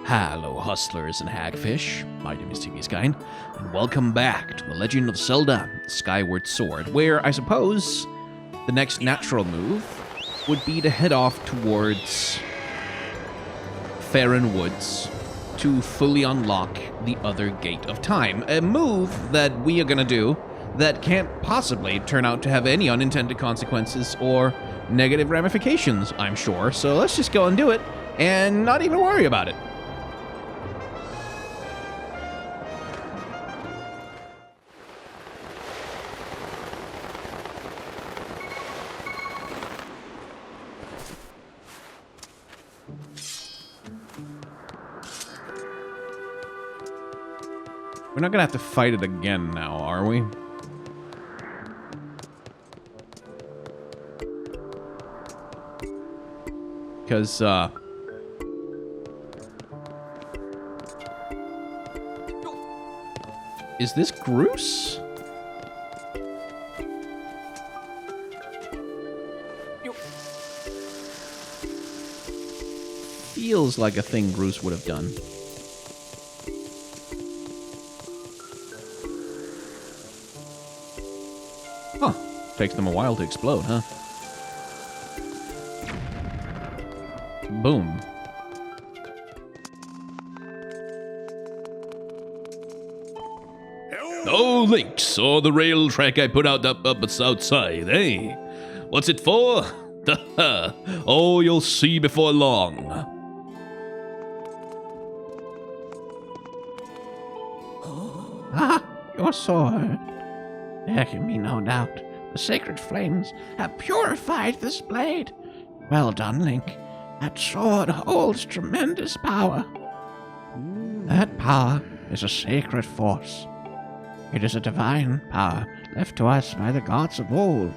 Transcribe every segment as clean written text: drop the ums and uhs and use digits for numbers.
Hello, hustlers and hagfish. My name is TV Skyn, and welcome back to The Legend of Zelda, Skyward Sword, where I suppose the next natural move would be to head off towards Faron Woods to fully unlock the other Gate of Time. A move that we are going to do that can't possibly turn out to have any unintended consequences or negative ramifications, I'm sure. So let's just go and do it and not even worry about it. We're not gonna have to fight it again now, are we? Because, is this Grues? Feels like a thing Grues would have done. Huh. Takes them a while to explode, huh? Boom. Oh, Link, saw the rail track I put out up outside, eh? What's it for? Oh, you'll see before long. Ah, your sword. There can be no doubt. The sacred flames have purified this blade. Well done, Link. That sword holds tremendous power. That power is a sacred force. It is a divine power left to us by the gods of old.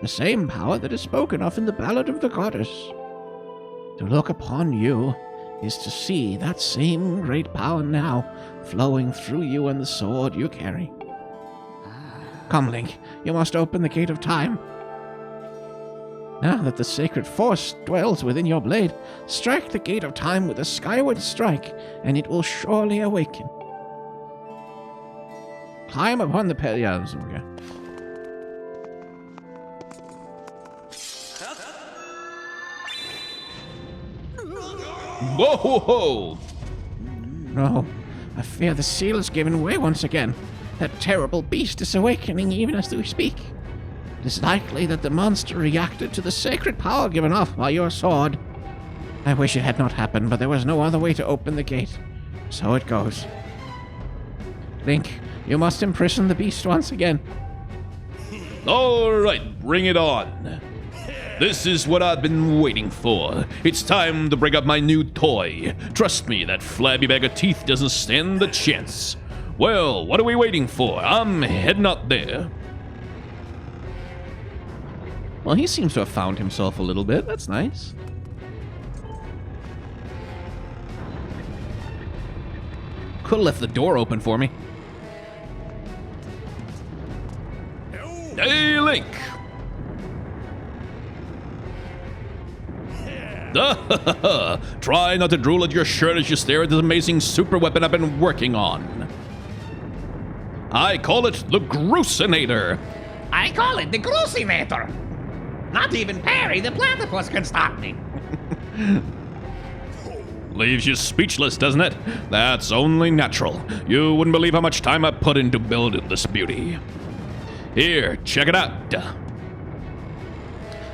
The same power that is spoken of in the Ballad of the Goddess. To look upon you is to see that same great power now flowing through you and the sword you carry. Come, Link, you must open the Gate of Time. Now that the sacred force dwells within your blade, strike the Gate of Time with a skyward strike, and it will surely awaken. Climb upon the pillars. Okay. Whoa, whoa, whoa! No, I fear the seal is giving way once again. That terrible beast is awakening even as we speak. It is likely that the monster reacted to the sacred power given off by your sword. I wish it had not happened, but there was no other way to open the gate. So it goes. Link, you must imprison the beast once again. All right, bring it on. This is what I've been waiting for. It's time to bring up my new toy. Trust me, that flabby bag of teeth doesn't stand a chance. Well, what are we waiting for? I'm heading out there. Well, he seems to have found himself a little bit. That's nice. Could have left the door open for me. Hey, Link! Try not to drool at your shirt as you stare at this amazing super weapon I've been working on. I call it the Gruesomator. I call it the Gruesomator. Not even Perry the platypus can stop me. Leaves you speechless, doesn't it? That's only natural. You wouldn't believe how much time I put into building this beauty. Here, check it out.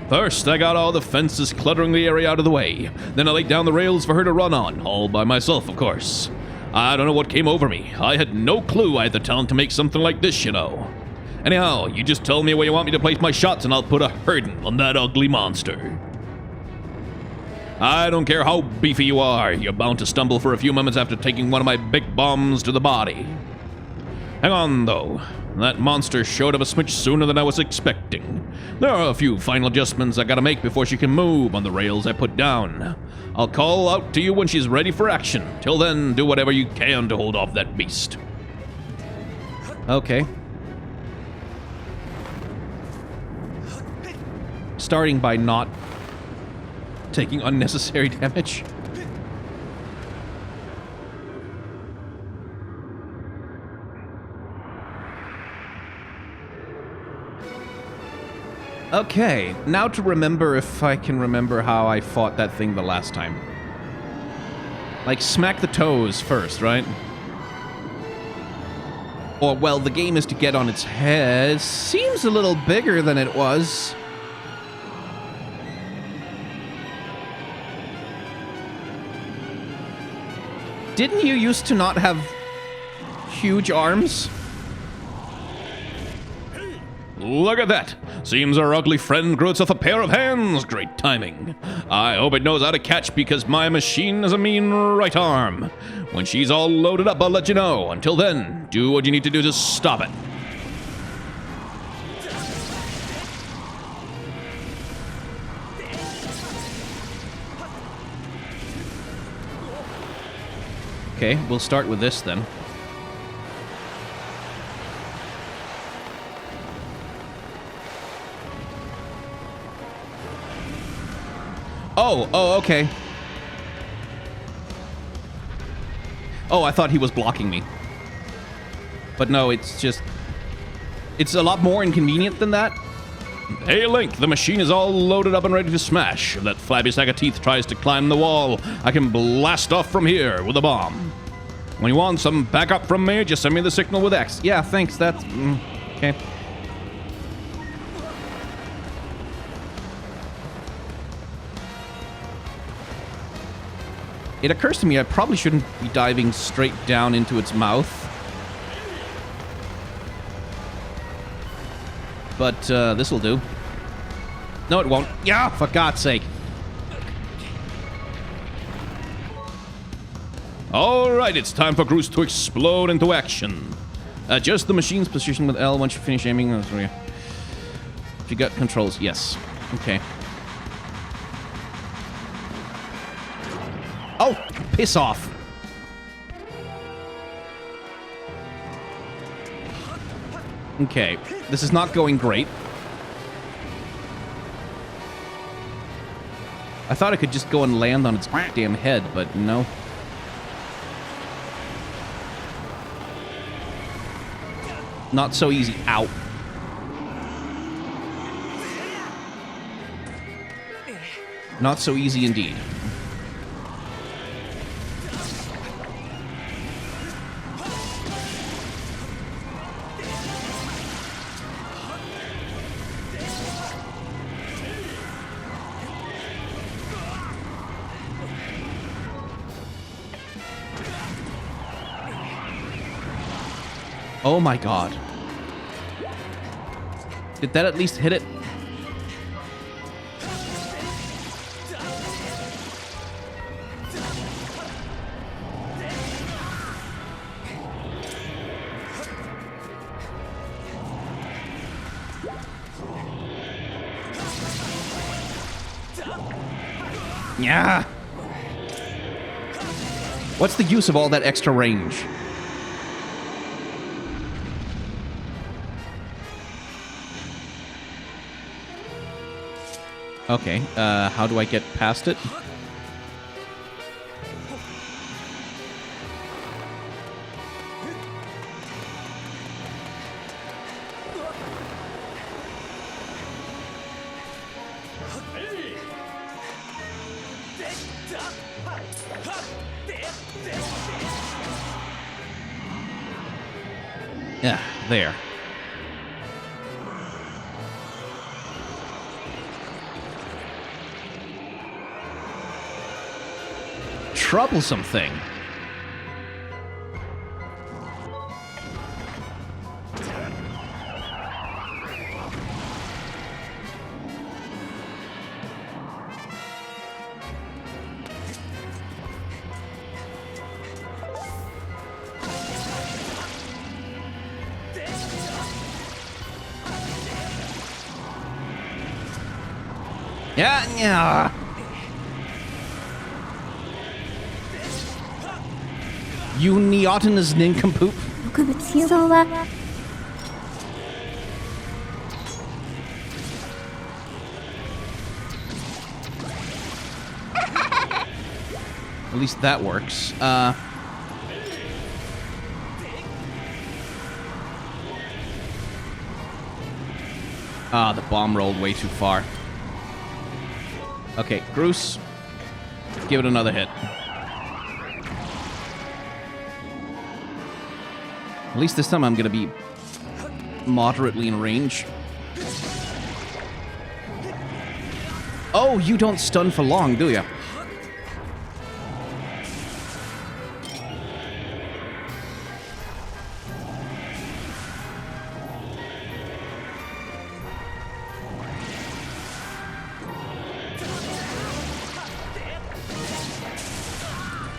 First, I got all the fences cluttering the area out of the way. Then I laid down the rails for her to run on, all by myself, of course. I don't know what came over me. I had no clue I had the talent to make something like this, you know. Anyhow, you just tell me where you want me to place my shots and I'll put a hurting on that ugly monster. I don't care how beefy you are, you're bound to stumble for a few moments after taking one of my big bombs to the body. Hang on, though. That monster showed up a smidge sooner than I was expecting. There are a few final adjustments I gotta make before she can move on the rails I put down. I'll call out to you when she's ready for action. Till then, do whatever you can to hold off that beast. Okay. Starting by not taking unnecessary damage. Okay, now to remember if I can remember how I fought that thing the last time. Like, smack the toes first, right? Or, well, the game is to get on its head. Seems a little bigger than it was. Didn't you used to not have huge arms? Look at that! Seems our ugly friend grows with a pair of hands. Great timing. I hope it knows how to catch because my machine has a mean right arm. When she's all loaded up, I'll let you know. Until then, do what you need to do to stop it. Okay, we'll start with this then. Oh, okay. Oh, I thought he was blocking me. But no, it's just... It's a lot more inconvenient than that. Hey, Link, the machine is all loaded up and ready to smash. If that flabby sack of teeth tries to climb the wall, I can blast off from here with a bomb. When you want some backup from me, just send me the signal with X. Yeah, thanks, that's... okay. It occurs to me I probably shouldn't be diving straight down into its mouth. But, this'll do. No, it won't. Yeah, for God's sake. Alright, it's time for Grues to explode into action. Adjust the machine's position with L once you finish aiming. If you got controls, yes. Okay. Oh, piss off. Okay, this is not going great. I thought I could just go and land on its damn head, but no. Not so easy. Ow. Not so easy indeed. Oh my God. Did that at least hit it? Yeah. What's the use of all that extra range? Okay, how do I get past it? Yeah, there. Troublesome thing. Yeah. You neotenous nincompoop. 特別強そうは At least that works. Ah, the bomb rolled way too far. Okay, Grues, give it another hit. At least this time I'm going to be moderately in range. Oh, you don't stun for long, do you?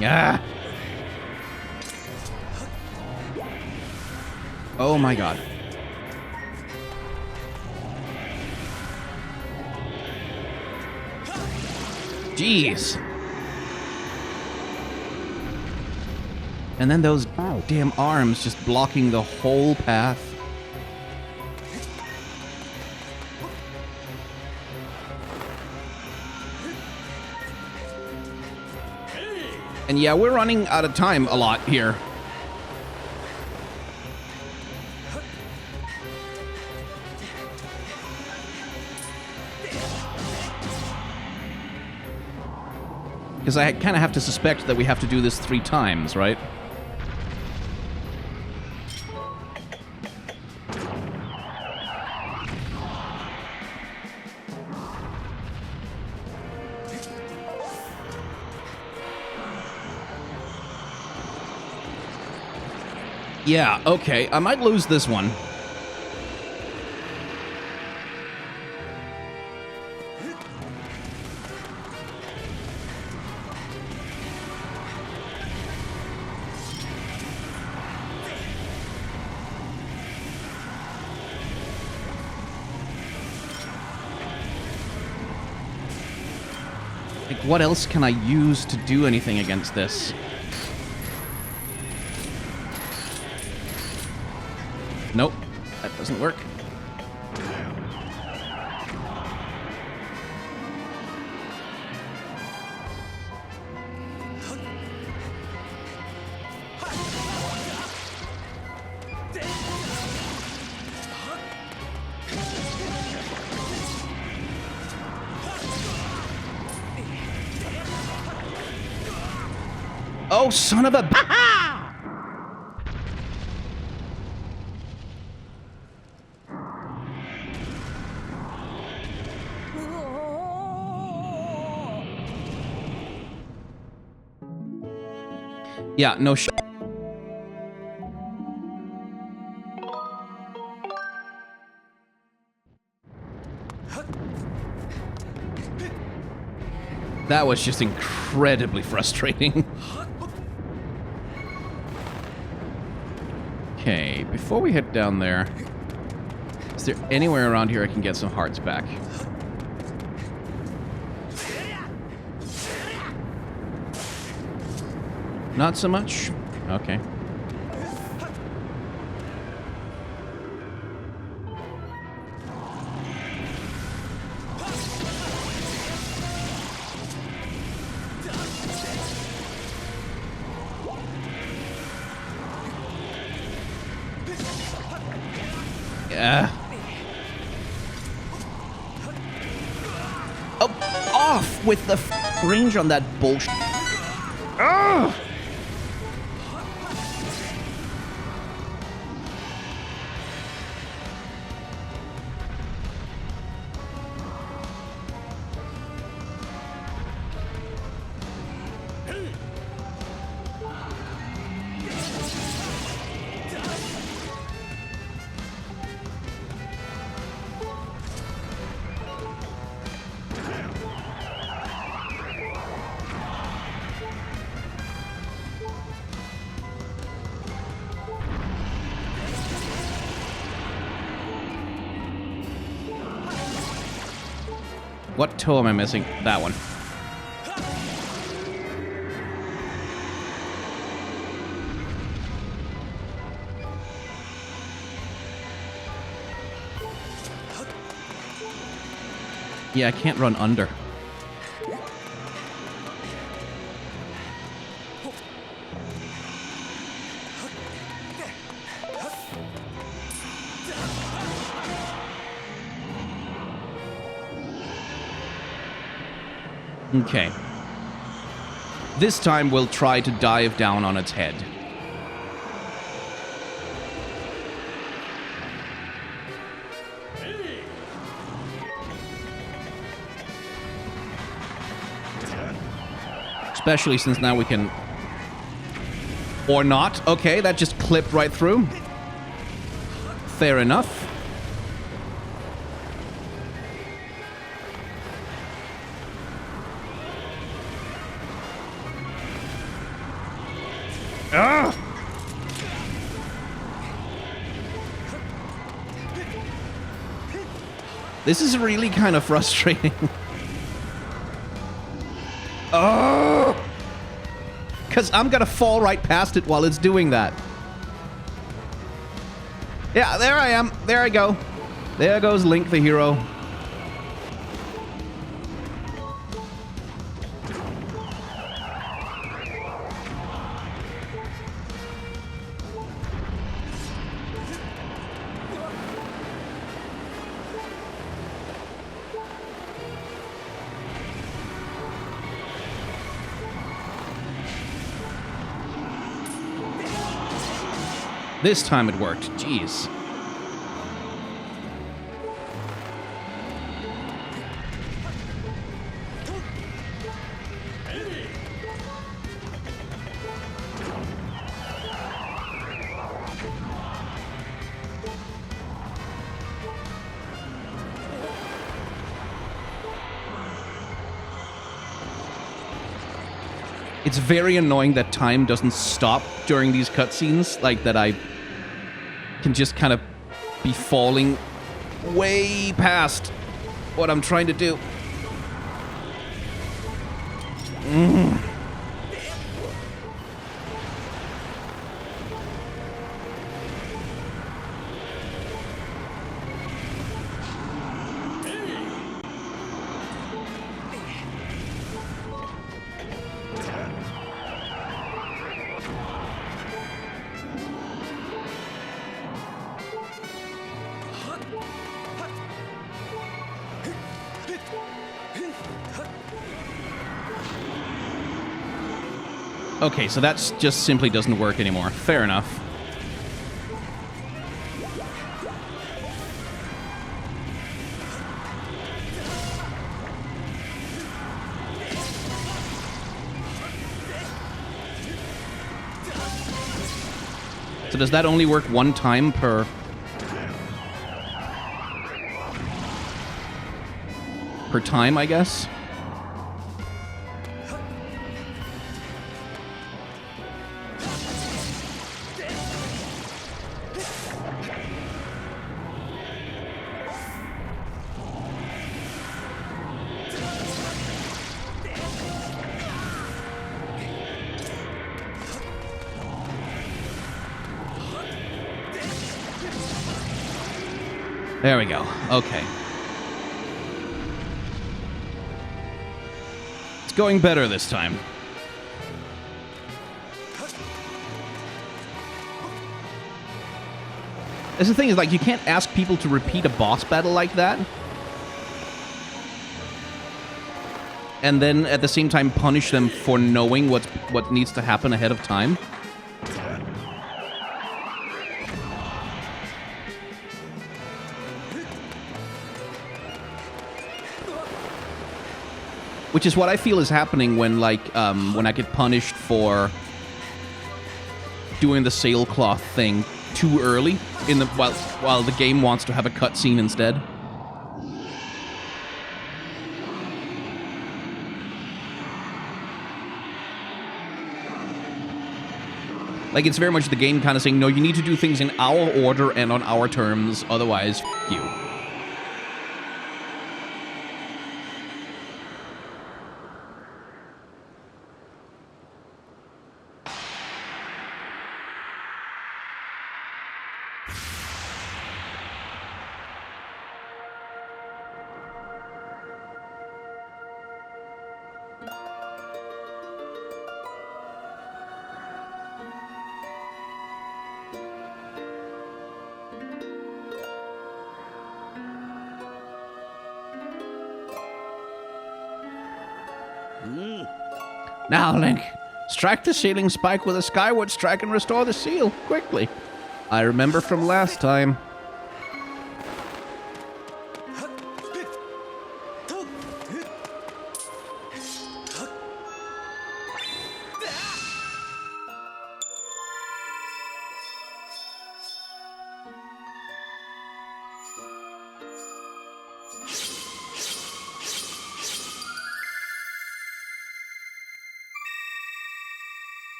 Yeah. Oh my god. Jeez. And then those damn arms just blocking the whole path. And yeah, we're running out of time a lot here. Because I kind of have to suspect that we have to do this 3 times, right? Yeah, okay. I might lose this one. Like, what else can I use to do anything against this? Nope, that doesn't work. Oh, son of a... Yeah, no sh... That was just incredibly frustrating. Okay, before we head down there, is there anywhere around here I can get some hearts back? Not so much? Okay. Yeah. Oh, off with the range on that bullshit. Ugh! What toe am I missing? That one. Yeah, I can't run under. Okay. This time we'll try to dive down on its head. Especially since now we can... Or not. Okay, that just clipped right through. Fair enough. Ah! This is really kind of frustrating. Oh! Because I'm gonna fall right past it while it's doing that. Yeah, there I am. There I go. There goes Link the hero. This time it worked. Jeez. It's very annoying that time doesn't stop during these cutscenes, like that I can just kind of be falling way past what I'm trying to do. Okay, so that just simply doesn't work anymore. Fair enough. So does that only work one time per time, I guess? There we go. Okay. It's going better this time. That's the thing is, like, you can't ask people to repeat a boss battle like that. And then at the same time punish them for knowing what needs to happen ahead of time. Which is what I feel is happening when, like, when I get punished for doing the sailcloth thing too early in the while the game wants to have a cutscene instead. Like, it's very much the game kind of saying, no, you need to do things in our order and on our terms, otherwise, f*** you. Now, Link, strike the sealing spike with a Skyward strike and restore the seal, quickly. I remember from last time.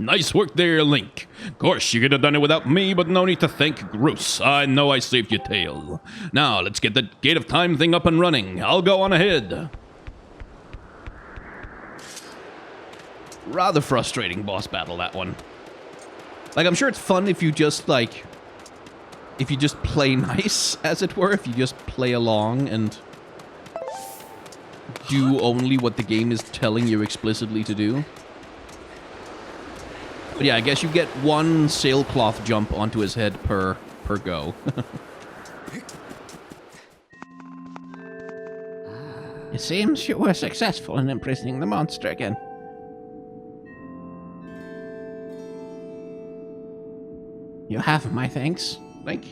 Nice work there, Link. Of course, you could have done it without me, but no need to thank Groose. I know I saved your tail. Now, let's get that Gate of Time thing up and running. I'll go on ahead. Rather frustrating boss battle, that one. Like, I'm sure it's fun if you just, like... if you just play nice, as it were. If you just play along and... do only what the game is telling you explicitly to do. But yeah, I guess you get one sailcloth jump onto his head per go. It seems you were successful in imprisoning the monster again. You have my thanks, Link.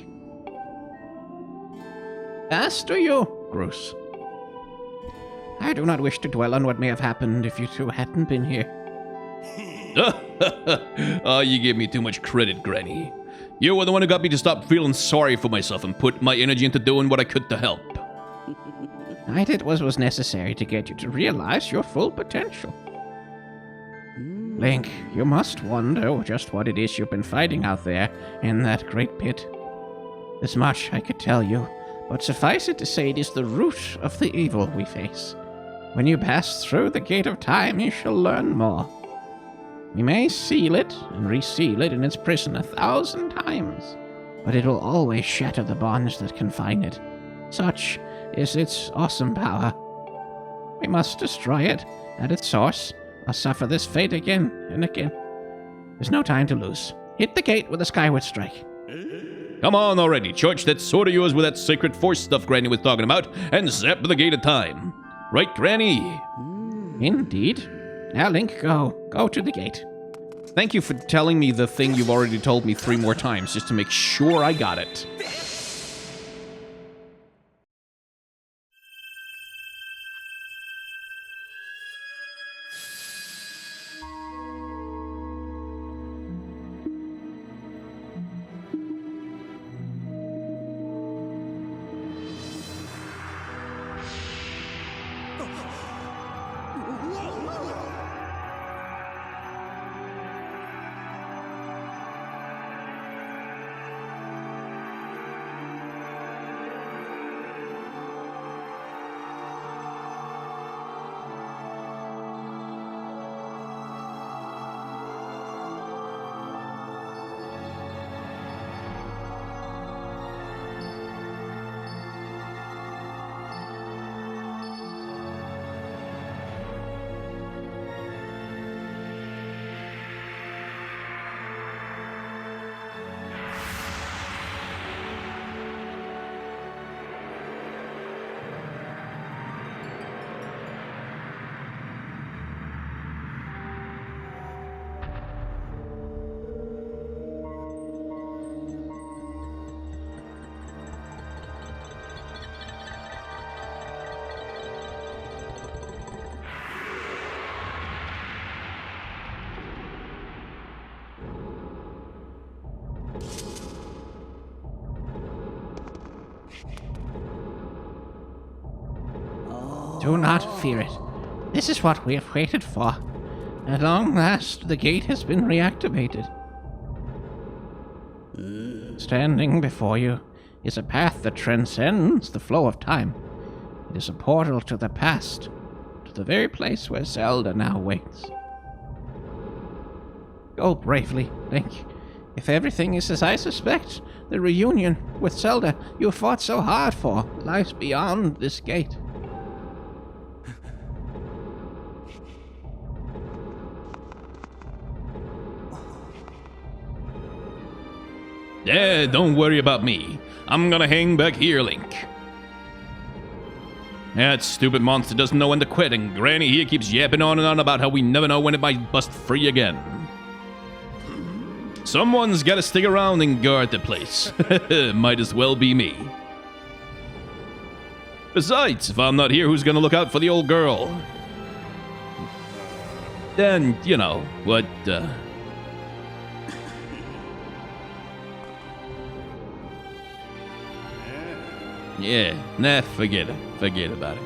As do you, Groose. I do not wish to dwell on what may have happened if you two hadn't been here. Oh, you gave me too much credit, Granny. You were the one who got me to stop feeling sorry for myself and put my energy into doing what I could to help. I did what was necessary to get you to realize your full potential. Link, you must wonder just what it is you've been fighting out there in that great pit. This much I could tell you, but suffice it to say it is the root of the evil we face. When you pass through the Gate of Time, you shall learn more. We may seal it and reseal it in its prison 1,000 times, but it will always shatter the bonds that confine it. Such is its awesome power. We must destroy it at its source, or suffer this fate again and again. There's no time to lose. Hit the gate with a Skyward strike. Come on already, charge that sword of yours with that sacred force stuff Granny was talking about, and zap the Gate of Time. Right, Granny? Indeed. Now, Link, go. Go to the gate. Thank you for telling me the thing you've already told me 3 more times, just to make sure I got it. Do not fear it. This is what we have waited for. At long last, the gate has been reactivated. Standing before you is a path that transcends the flow of time. It is a portal to the past, to the very place where Zelda now waits. Go bravely, Link. If everything is as I suspect, the reunion with Zelda you fought so hard for lies beyond this gate. Yeah, don't worry about me. I'm gonna hang back here, Link. That stupid monster doesn't know when to quit, and Granny here keeps yapping on and on about how we never know when it might bust free again. Someone's gotta stick around and guard the place. Might as well be me. Besides, if I'm not here, who's gonna look out for the old girl? Then, you know, what, Yeah, nah, forget it. Forget about it.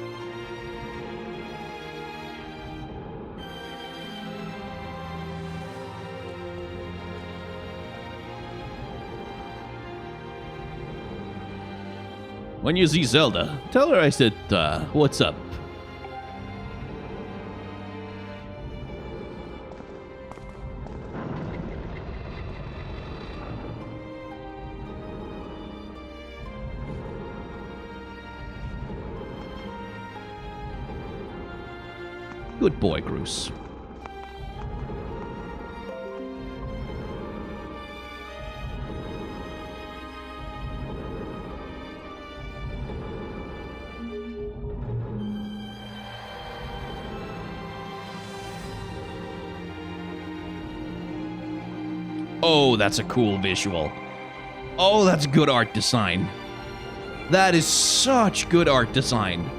When you see Zelda, tell her I said, what's up? Good boy, Grues. Oh, that's a cool visual. Oh, that's good art design. That is such good art design.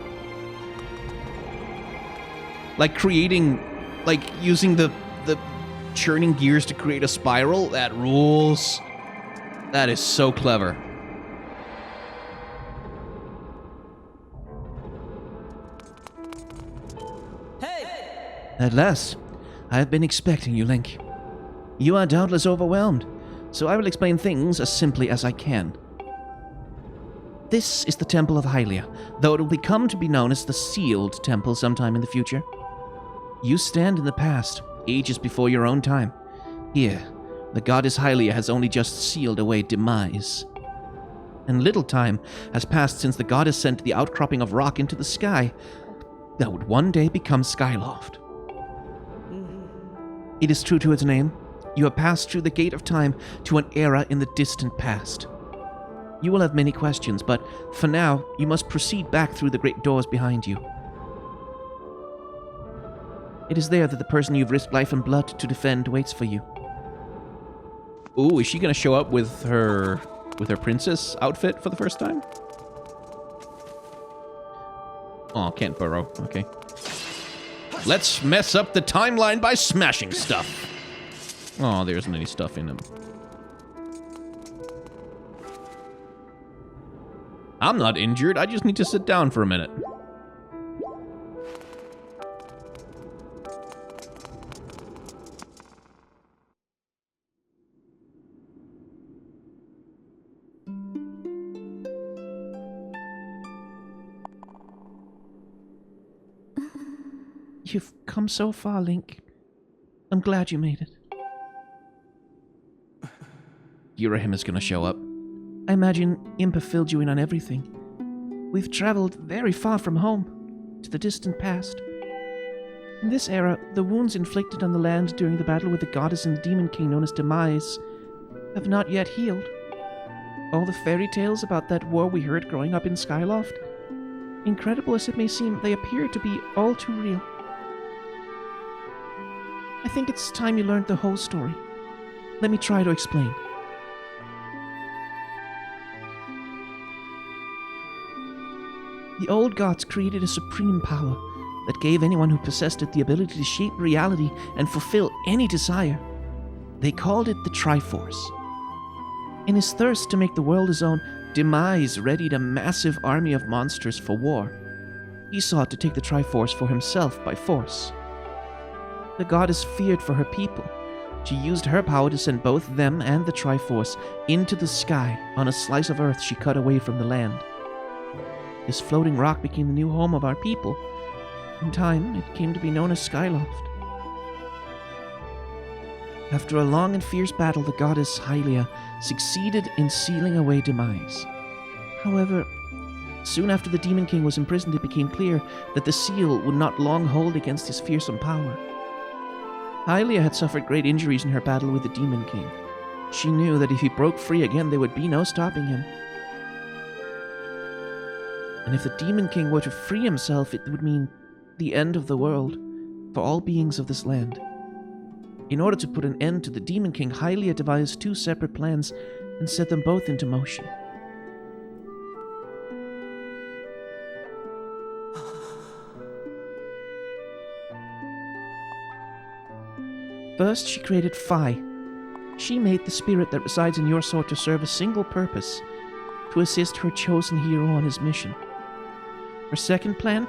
Like creating, like using the churning gears to create a spiral, that rules. That is so clever. Hey! At last, I have been expecting you, Link. You are doubtless overwhelmed, so I will explain things as simply as I can. This is the Temple of Hylia, though it will become to be known as the Sealed Temple sometime in the future. You stand in the past, ages before your own time. Here, the goddess Hylia has only just sealed away demise. And little time has passed since the goddess sent the outcropping of rock into the sky that would one day become Skyloft. It is true to its name. You have passed through the gate of time to an era in the distant past. You will have many questions, but for now, you must proceed back through the great doors behind you. It is there that the person you've risked life and blood to defend waits for you. Ooh, is she gonna show up with her princess outfit for the first time? Oh, can't burrow. Okay. Let's mess up the timeline by smashing stuff. Oh, there isn't any stuff in them. I'm not injured. I just need to sit down for a minute. You've come so far, Link. I'm glad you made it. Yurahim is gonna show up. I imagine Impa filled you in on everything. We've traveled very far from home, to the distant past. In this era, the wounds inflicted on the land during the battle with the goddess and demon king known as Demise have not yet healed. All the fairy tales about that war we heard growing up in Skyloft, incredible as it may seem, they appear to be all too real. I think it's time you learned the whole story. Let me try to explain. The old gods created a supreme power that gave anyone who possessed it the ability to shape reality and fulfill any desire. They called it the Triforce. In his thirst to make the world his own, Demise readied a massive army of monsters for war. He sought to take the Triforce for himself by force. The goddess feared for her people. She used her power to send both them and the Triforce into the sky on a slice of earth she cut away from the land. This floating rock became the new home of our people. In time, it came to be known as Skyloft. After a long and fierce battle, the goddess Hylia succeeded in sealing away Demise. However, soon after the Demon King was imprisoned, it became clear that the seal would not long hold against his fearsome power. Hylia had suffered great injuries in her battle with the Demon King. She knew that if he broke free again, there would be no stopping him. And if the Demon King were to free himself, it would mean the end of the world for all beings of this land. In order to put an end to the Demon King, Hylia devised 2 separate plans and set them both into motion. First, she created Phi. She made the spirit that resides in your sword to serve a single purpose, to assist her chosen hero on his mission. Her second plan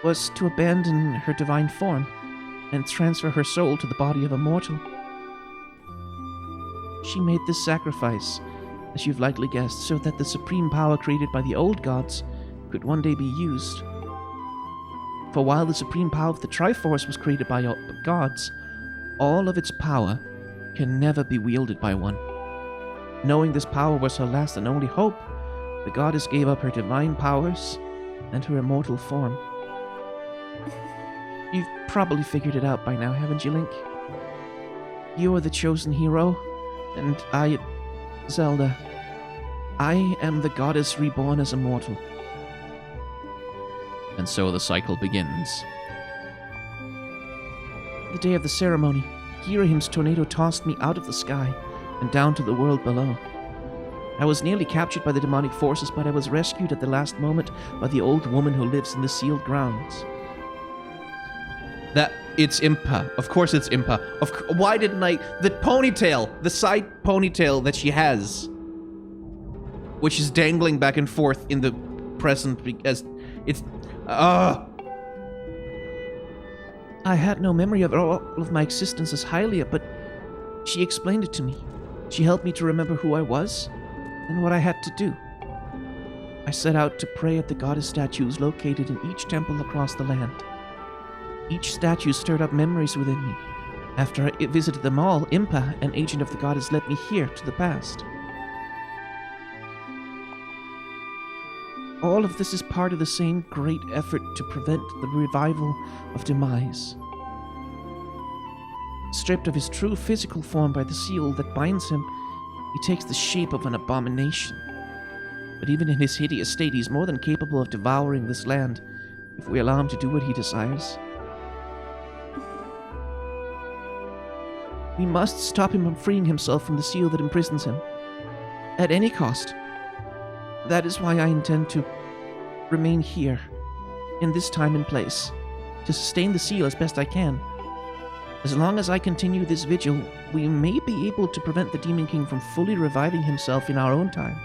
was to abandon her divine form and transfer her soul to the body of a mortal. She made this sacrifice, as you've likely guessed, so that the supreme power created by the old gods could one day be used. For while the supreme power of the Triforce was created by gods, all of its power can never be wielded by one. Knowing this power was her last and only hope, the goddess gave up her divine powers and her immortal form. You've probably figured it out by now, haven't you, Link? You are the chosen hero, and I, Zelda, I am the goddess reborn as a mortal. And so the cycle begins. The day of the ceremony, Girahim's tornado tossed me out of the sky and down to the world below. I was nearly captured by the demonic forces, but I was rescued at the last moment by the old woman who lives in the sealed grounds. It's Impa. Of course it's Impa. Why didn't I... The ponytail! The side ponytail that she has, which is dangling back and forth in the present as it's... I had no memory of all of my existence as Hylia, but she explained it to me. She helped me to remember who I was and what I had to do. I set out to pray at the goddess statues located in each temple across the land. Each statue stirred up memories within me. After I visited them all, Impa, an agent of the goddess, led me here to the past. All of this is part of the same great effort to prevent the revival of Demise. Stripped of his true physical form by the seal that binds him, he takes the shape of an abomination. But even in his hideous state, he's more than capable of devouring this land if we allow him to do what he desires. We must stop him from freeing himself from the seal that imprisons him, at any cost. That is why I intend to remain here, in this time and place, to sustain the seal as best I can. As long as I continue this vigil, we may be able to prevent the Demon King from fully reviving himself in our own time.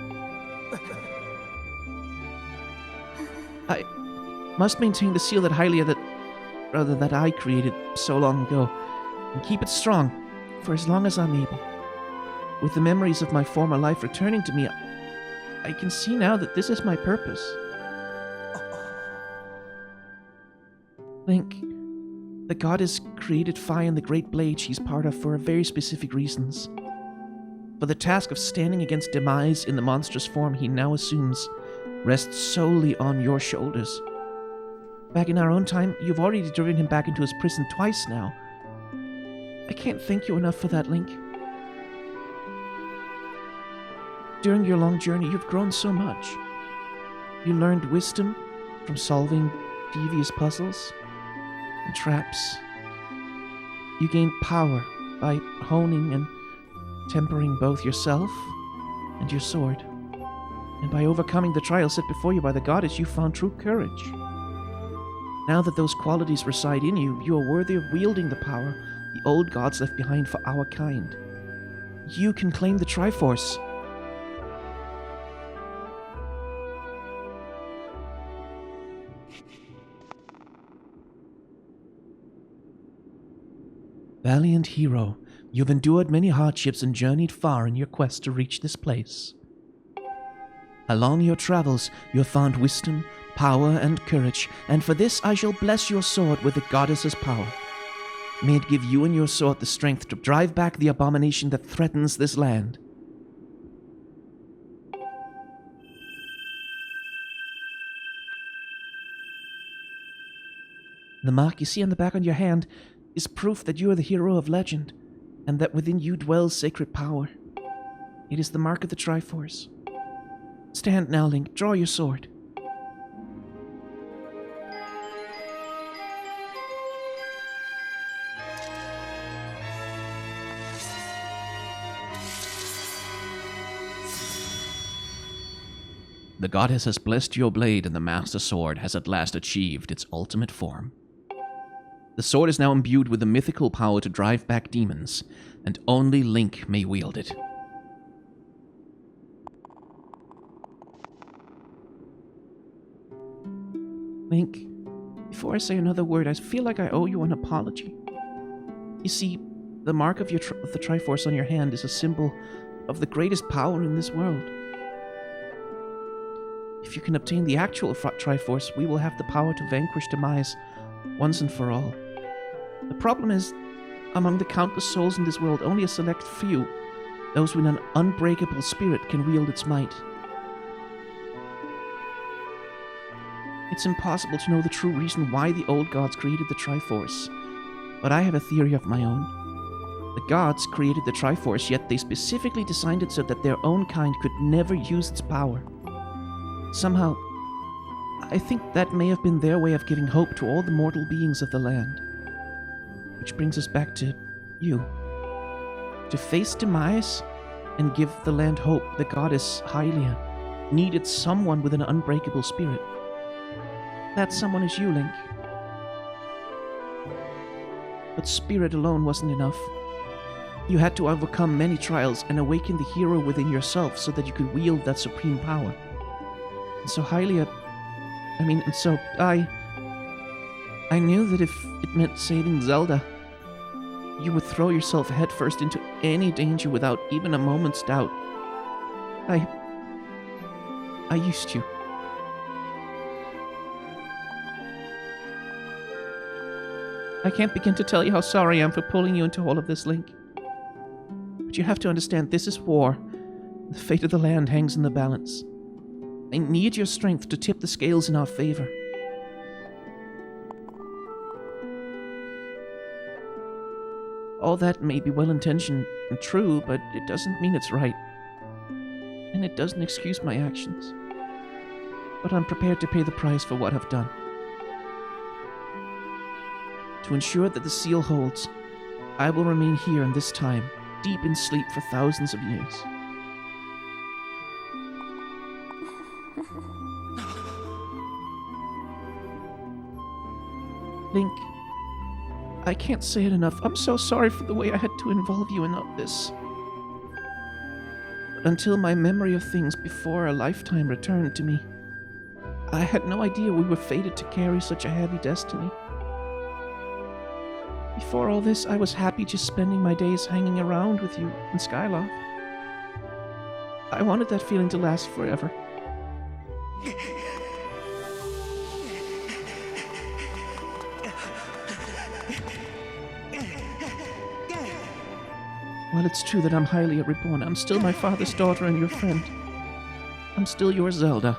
I must maintain the seal that that I created so long ago, and keep it strong for as long as I'm able. With the memories of my former life returning to me, I can see now that this is my purpose. Link, the goddess created Phi and the Great Blade she's part of for very specific reasons. For the task of standing against Demise in the monstrous form he now assumes rests solely on your shoulders. Back in our own time, you've already driven him back into his prison twice now. I can't thank you enough for that, Link. During your long journey, you've grown so much. You learned wisdom from solving devious puzzles and traps. You gained power by honing and tempering both yourself and your sword. And by overcoming the trial set before you by the goddess, you found true courage. Now that those qualities reside in you, you are worthy of wielding the power the old gods left behind for our kind. You can claim the Triforce. Valiant hero, you've endured many hardships and journeyed far in your quest to reach this place. Along your travels, you have found wisdom, power, and courage, and for this I shall bless your sword with the goddess's power. May it give you and your sword the strength to drive back the abomination that threatens this land. The mark you see on the back of your hand is proof that you are the hero of legend, and that within you dwells sacred power. It is the mark of the Triforce. Stand now, Link. Draw your sword. The goddess has blessed your blade, and the Master Sword has at last achieved its ultimate form. The sword is now imbued with the mythical power to drive back demons, and only Link may wield it. Link, before I say another word, I feel like I owe you an apology. You see, the mark of the Triforce on your hand is a symbol of the greatest power in this world. If you can obtain the actual Triforce, we will have the power to vanquish demise once and for all. The problem is, among the countless souls in this world, only a select few, those with an unbreakable spirit, can wield its might. It's impossible to know the true reason why the old gods created the Triforce, but I have a theory of my own. The gods created the Triforce, yet they specifically designed it so that their own kind could never use its power. Somehow, I think that may have been their way of giving hope to all the mortal beings of the land. Which brings us back to you. To face demise and give the land hope, the goddess Hylia needed someone with an unbreakable spirit. That someone is you, Link. But spirit alone wasn't enough. You had to overcome many trials and awaken the hero within yourself so that you could wield that supreme power. And so Hylia... I knew that if it meant saving Zelda, you would throw yourself headfirst into any danger without even a moment's doubt. I used you. I can't begin to tell you how sorry I am for pulling you into all of this, Link. But you have to understand, this is war. The fate of the land hangs in the balance. I need your strength to tip the scales in our favor. All that may be well-intentioned and true, but it doesn't mean it's right. And it doesn't excuse my actions. But I'm prepared to pay the price for what I've done. To ensure that the seal holds, I will remain here in this time, deep in sleep for thousands of years. Link, I can't say it enough. I'm so sorry for the way I had to involve you in all this. But until my memory of things before a lifetime returned to me, I had no idea we were fated to carry such a heavy destiny. Before all this, I was happy just spending my days hanging around with you in Skyloft. I wanted that feeling to last forever. While it's true that I'm Hylia reborn, I'm still my father's daughter and your friend. I'm still your Zelda.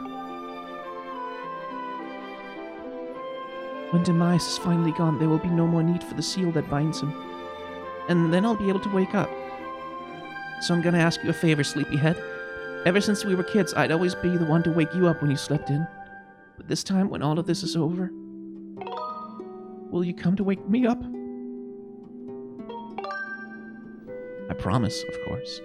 When Demise is finally gone, there will be no more need for the seal that binds him. And then I'll be able to wake up. So I'm gonna ask you a favor, sleepyhead. Ever since we were kids, I'd always be the one to wake you up when you slept in. But this time, when all of this is over, will you come to wake me up? I promise, of course.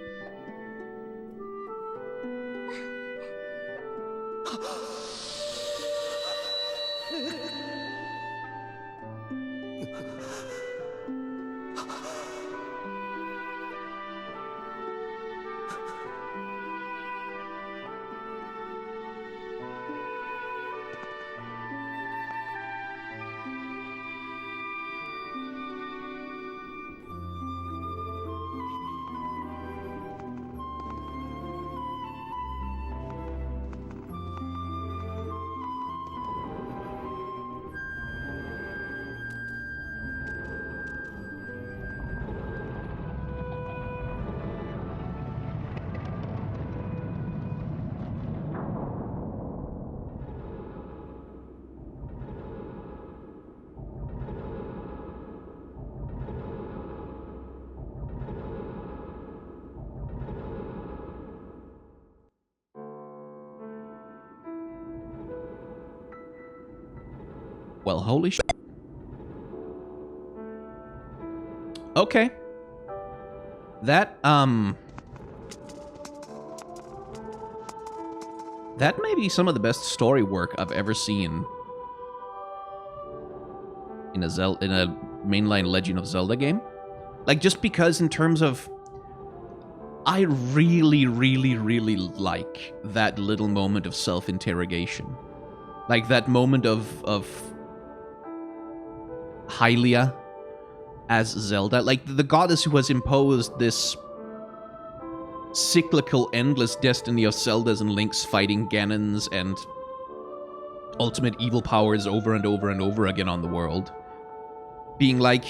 Well, holy sh... Okay. That may be some of the best story work I've ever seen in a mainline Legend of Zelda game. Like, just because in terms of... I really, really, really like that little moment of self-interrogation. Like, that moment of Hylia as Zelda. Like, the goddess who has imposed this cyclical, endless destiny of Zeldas and Links fighting Ganons and ultimate evil powers over and over and over again on the world. Being like,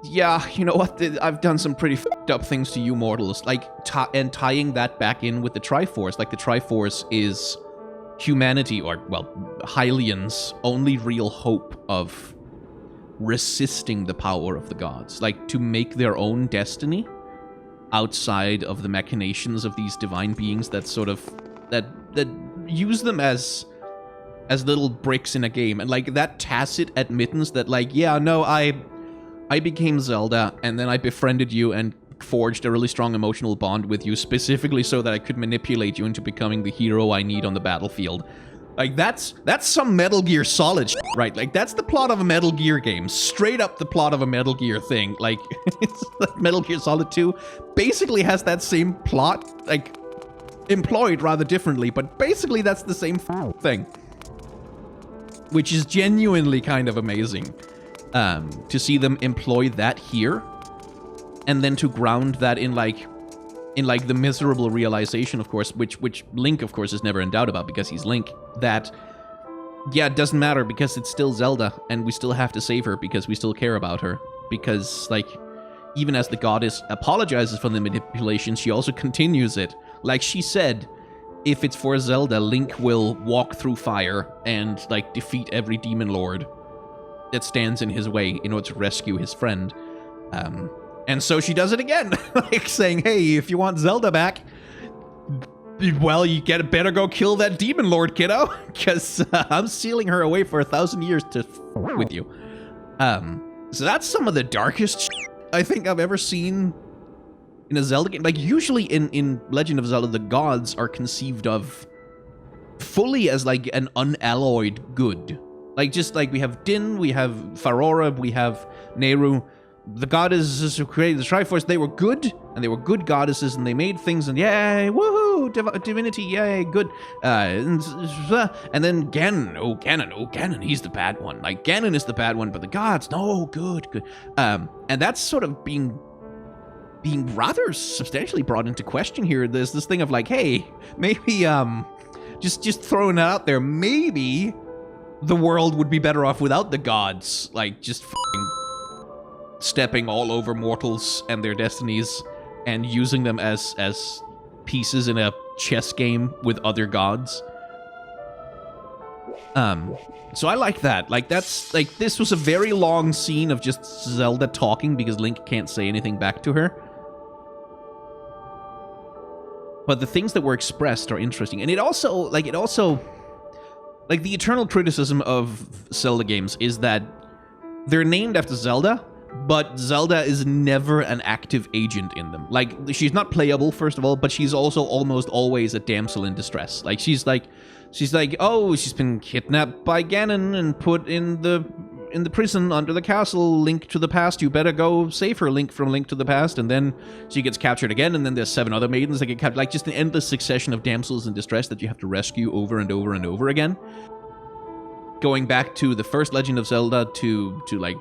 yeah, you know what, I've done some pretty f***ed up things to you mortals. Like, and tying that back in with the Triforce. Like, the Triforce is humanity, or, well, Hylians' only real hope of resisting the power of the gods. Like, to make their own destiny outside of the machinations of these divine beings that sort of... that use them as little bricks in a game. And, like, that tacit admittance that, like, yeah, no, I became Zelda, and then I befriended you and forged a really strong emotional bond with you, specifically so that I could manipulate you into becoming the hero I need on the battlefield. Like, that's some Metal Gear Solid shit, right? Like, that's the plot of a Metal Gear game. Straight up the plot of a Metal Gear thing. Like, it's like Metal Gear Solid 2 basically has that same plot, like, employed rather differently, but basically that's the same thing. Which is genuinely kind of amazing. To see them employ that here, and then to ground that in the miserable realization, of course, which Link, of course, is never in doubt about because he's Link, that, yeah, it doesn't matter because it's still Zelda, and we still have to save her because we still care about her. Because, like, even as the goddess apologizes for the manipulation, she also continues it. Like she said, if it's for Zelda, Link will walk through fire and, like, defeat every demon lord that stands in his way in order to rescue his friend. And so she does it again, like saying, hey, if you want Zelda back, well, you better go kill that demon lord, kiddo, because I'm sealing her away for 1,000 years to f with you. So that's some of the darkest shit I think I've ever seen in a Zelda game. Like, usually in Legend of Zelda, the gods are conceived of fully as, like, an unalloyed good. Like, just like we have Din, we have Farora, we have Nehru. The goddesses who created the Triforce, they were good, and they were good goddesses, and they made things, and yay, woohoo, divinity, yay, good. And then Ganon, he's the bad one. Like, Ganon is the bad one, but the gods, no, good. And that's sort of being rather substantially brought into question here. There's this thing of like, hey, maybe, just throwing it out there, maybe the world would be better off without the gods, like, just f***ing stepping all over mortals and their destinies and using them as pieces in a chess game with other gods. So I like that. Like, that's, like, this was a very long scene of just Zelda talking because Link can't say anything back to her. But the things that were expressed are interesting. And it also, like, the eternal criticism of Zelda games is that they're named after Zelda, but Zelda is never an active agent in them. Like, she's not playable, first of all, but she's also almost always a damsel in distress. Like, she's like, oh, she's been kidnapped by Ganon and put in the prison under the castle. Link to the past, you better go save her. Link from Link to the Past, and then she gets captured again, and then there's 7 other maidens that get captured. Like, just an endless succession of damsels in distress that you have to rescue over and over and over again. Going back to the first Legend of Zelda to like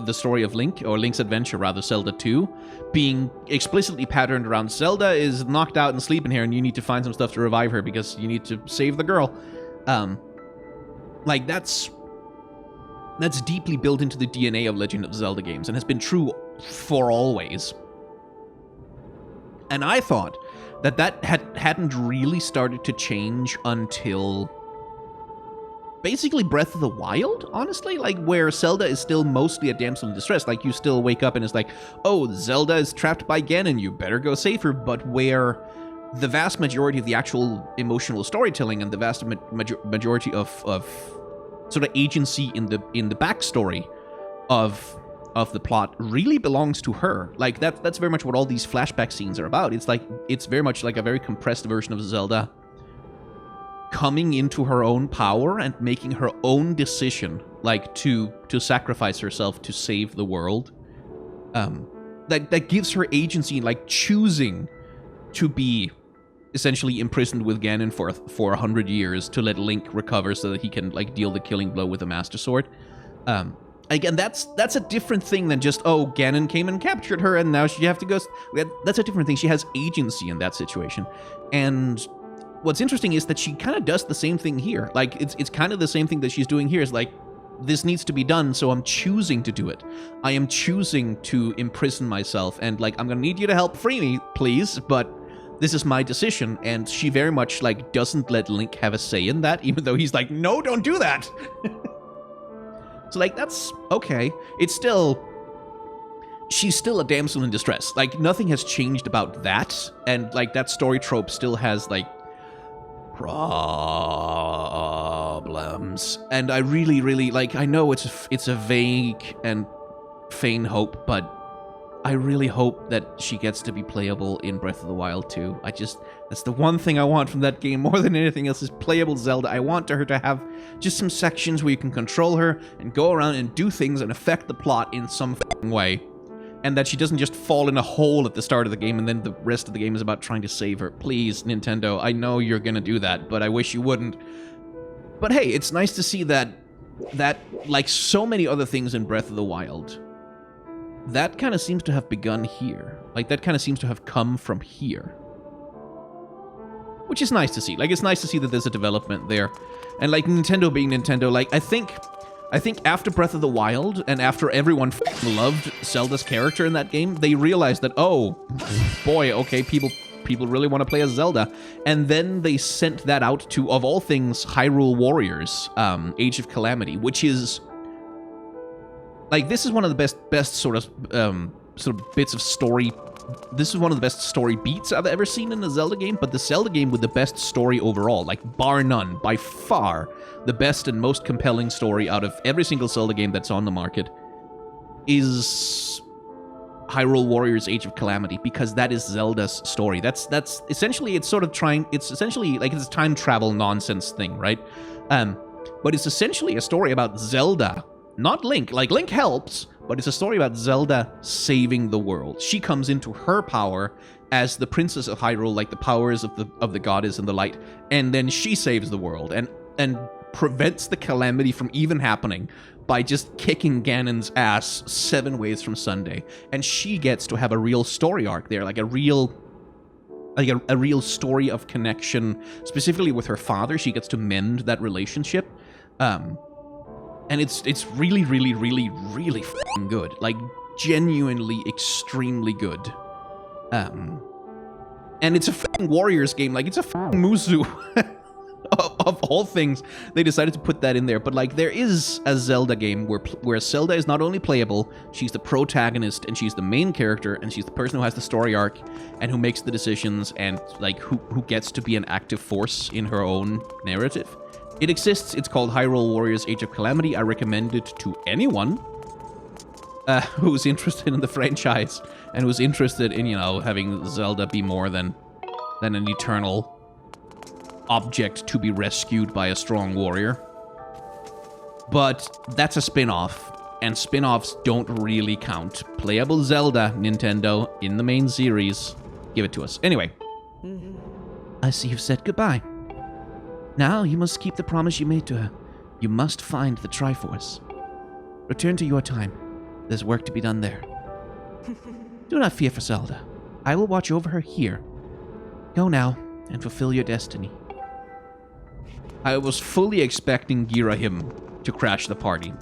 the story of Link, or Link's Adventure rather, Zelda 2, being explicitly patterned around Zelda is knocked out and sleeping here, and you need to find some stuff to revive her because you need to save the girl. Like, that's deeply built into the DNA of Legend of Zelda games and has been true for always. And I thought that hadn't really started to change until basically Breath of the Wild, honestly, like, where Zelda is still mostly a damsel in distress. Like, you still wake up and it's like, oh, Zelda is trapped by Ganon, you better go save her. But where the vast majority of the actual emotional storytelling and the vast majority of sort of agency in the backstory of the plot really belongs to her. Like that's very much what all these flashback scenes are about. It's very much like a very compressed version of Zelda coming into her own power and making her own decision, like to sacrifice herself to save the world. That gives her agency, like choosing to be essentially imprisoned with Ganon for 100 years to let Link recover so that he can like deal the killing blow with the Master Sword. Again, that's a different thing than just, oh, Ganon came and captured her and now she have to go. That's a different thing. She has agency in that situation. And what's interesting is that she kind of does the same thing here. Like, it's kind of the same thing that she's doing here. Is like, this needs to be done, so I'm choosing to do it. I am choosing to imprison myself, and like, I'm gonna need you to help free me, please, but this is my decision. And she very much like doesn't let Link have a say in that, even though he's like, no, don't do that. So like, that's okay. It's still, she's still a damsel in distress. Like, nothing has changed about that, and like that story trope still has like problems. And I really, really like, I know it's a vague and faint hope, but I really hope that she gets to be playable in Breath of the Wild too. That's the one thing I want from that game more than anything else, is playable Zelda. I want her to have just some sections where you can control her and go around and do things and affect the plot in some way. And that she doesn't just fall in a hole at the start of the game and then the rest of the game is about trying to save her. Please, Nintendo, I know you're gonna do that, but I wish you wouldn't. But hey, it's nice to see that like so many other things in Breath of the Wild, that kind of seems to have begun here. Like, that kind of seems to have come from here. Which is nice to see. Like, it's nice to see that there's a development there. And like, Nintendo being Nintendo, like, I think after Breath of the Wild, and after everyone loved Zelda's character in that game, they realized that, oh, boy, okay, people really want to play as Zelda. And then they sent that out to, of all things, Hyrule Warriors, Age of Calamity, which is, like, this is one of the best sort of bits of story. This is one of the best story beats I've ever seen in a Zelda game, but the Zelda game with the best story overall, like, bar none, by far, the best and most compelling story out of every single Zelda game that's on the market is Hyrule Warriors Age of Calamity, because that is Zelda's story. That's essentially, it's essentially like it's a time travel nonsense thing, right? But it's essentially a story about Zelda, not Link. Like, Link helps, but it's a story about Zelda saving the world. She comes into her power as the princess of Hyrule, like the powers of the goddess and the light, and then she saves the world and prevents the calamity from even happening by just kicking Ganon's ass 7 ways from Sunday. And she gets to have a real story arc there, like a real story of connection, specifically with her father. She gets to mend that relationship. And it's really, really, really, really f***ing good. Like, genuinely extremely good. And it's a f***ing Warriors game. Like, it's a f***ing Musu. of all things, they decided to put that in there. But, like, there is a Zelda game where Zelda is not only playable, she's the protagonist, and she's the main character, and she's the person who has the story arc, and who makes the decisions, and, like, who gets to be an active force in her own narrative. It exists. It's called Hyrule Warriors Age of Calamity. I recommend it to anyone who's interested in the franchise and who's interested in, having Zelda be more than an eternal object to be rescued by a strong warrior. But that's a spin-off, and spin-offs don't really count. Playable Zelda, Nintendo, in the main series. Give it to us. Anyway. I see you've said goodbye. Now you must keep the promise you made to her. You must find the Triforce. Return to your time. There's work to be done there. Do not fear for Zelda. I will watch over her here. Go now and fulfill your destiny. I was fully expecting Girahim to crash the party.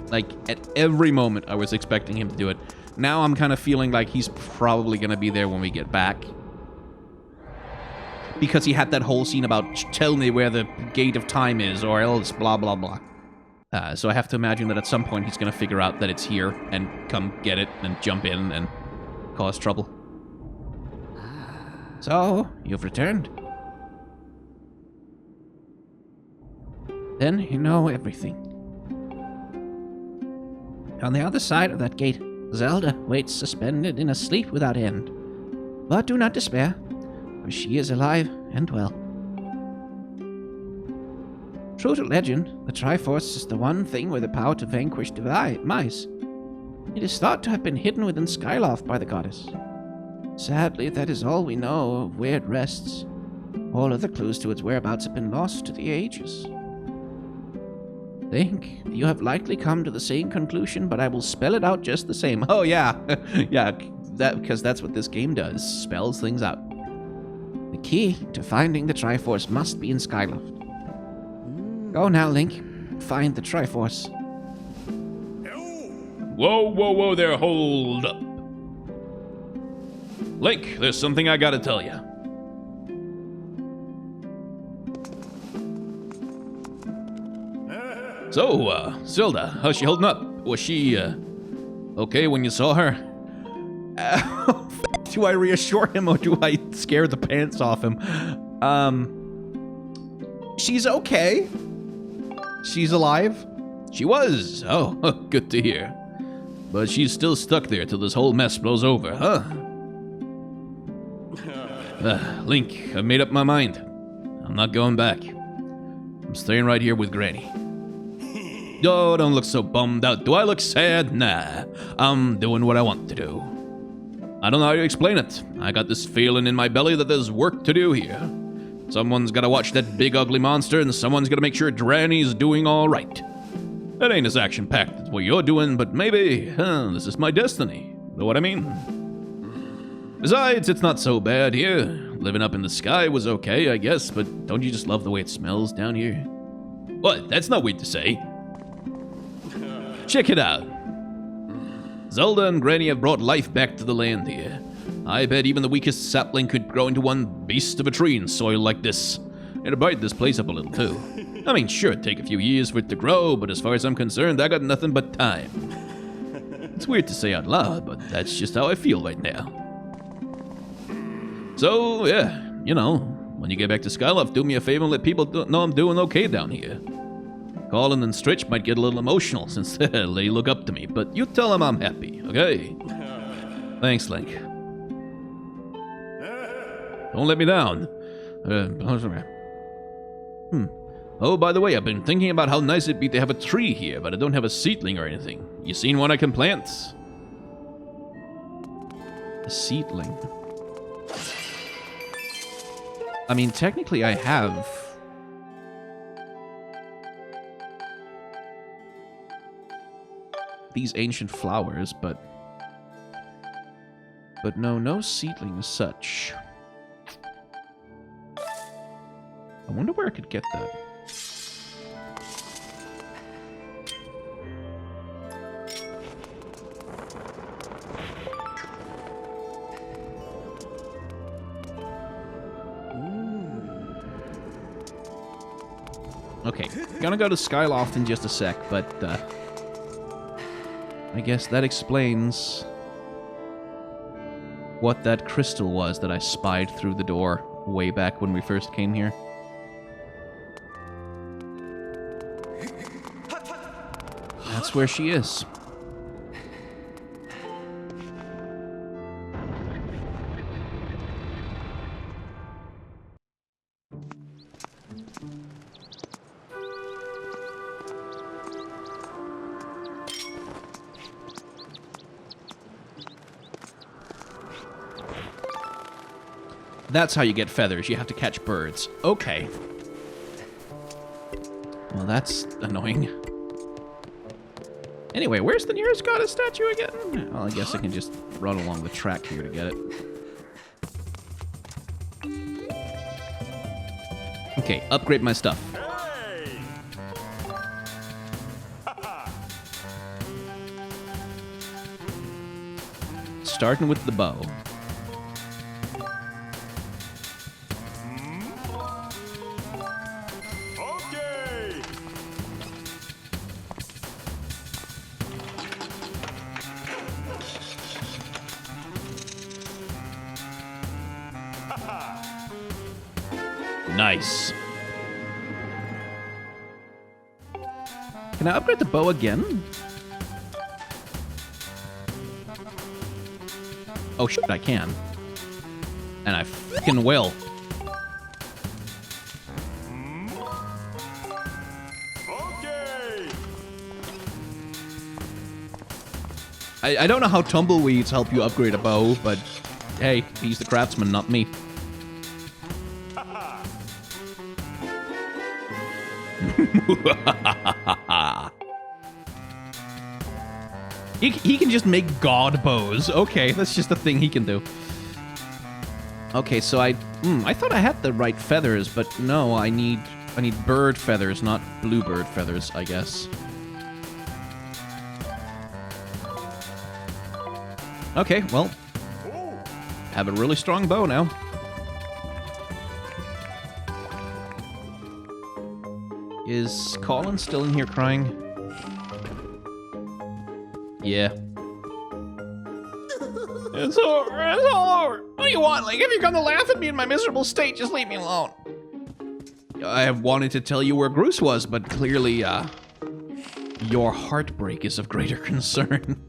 Like, at every moment I was expecting him to do it. Now I'm kind of feeling like he's probably going to be there when we get back. Because he had that whole scene about, tell me where the gate of time is, or else blah, blah, blah. So I have to imagine that at some point he's going to figure out that it's here and come get it and jump in and cause trouble. So, you've returned? Then you know everything. On the other side of that gate, Zelda waits suspended in a sleep without end. But do not despair, for she is alive and well. True to legend, the Triforce is the one thing with the power to vanquish mice. It is thought to have been hidden within Skyloft by the goddess. Sadly, that is all we know of where it rests. All other clues to its whereabouts have been lost to the ages. Link, you have likely come to the same conclusion, but I will spell it out just the same. Oh, yeah. Yeah, because that's what this game does. Spells things out. The key to finding the Triforce must be in Skyloft. Go now, Link. Find the Triforce. Whoa there, hold up. Link, there's something I gotta tell you. So, Zelda, how's she holding up? Was she, okay when you saw her? Do I reassure him or do I scare the pants off him? She's okay. She's alive. She was. Oh, good to hear. But she's still stuck there till this whole mess blows over, huh? Link, I've made up my mind. I'm not going back. I'm staying right here with Granny. Oh, don't look so bummed out. Do I look sad? Nah, I'm doing what I want to do. I don't know how to explain it. I got this feeling in my belly that there's work to do here. Someone's gotta watch that big ugly monster, and someone's gotta make sure Granny's doing all right. It ain't as action-packed as what you're doing, but maybe, this is my destiny. Know what I mean? Besides, it's not so bad here. Living up in the sky was okay, I guess, but don't you just love the way it smells down here? What? That's not weird to say. Check it out. Zelda and Granny have brought life back to the land here. I bet even the weakest sapling could grow into one beast of a tree in soil like this. It'd brighten this place up a little, too. I mean, sure, it'd take a few years for it to grow, but as far as I'm concerned, I got nothing but time. It's weird to say out loud, but that's just how I feel right now. So, yeah, you know, when you get back to Skyloft, do me a favor and let people know I'm doing okay down here. Colin and Stritch might get a little emotional since they look up to me, but you tell them I'm happy, okay? Thanks, Link. Don't let me down. Oh, by the way, I've been thinking about how nice it'd be to have a tree here, but I don't have a seedling or anything. You seen one I can plant? A seedling. I mean, technically I have... these ancient flowers, but no seedling as such. I wonder where I could get that. Okay, gonna go to Skyloft in just a sec, but I guess that explains what that crystal was that I spied through the door way back when we first came here. That's where she is. That's how you get feathers. You have to catch birds. Okay. Well, that's annoying. Anyway, where's the nearest goddess statue again? Well, I guess I can just run along the track here to get it. Okay, upgrade my stuff. Starting with the bow. Nice. Can I upgrade the bow again? Oh shit, I can. And I fucking will. I don't know how tumbleweeds help you upgrade a bow, but hey, he's the craftsman, not me. He can just make god bows. Okay, that's just a thing he can do. Okay, so I thought I had the right feathers, but no, I need bird feathers, not bluebird feathers, I guess. Okay, well, have a really strong bow now. Is Colin still in here crying? Yeah. It's over. It's all over. What do you want? Like, if you're gonna laugh at me in my miserable state, just leave me alone. I have wanted to tell you where Grues was, but clearly, your heartbreak is of greater concern.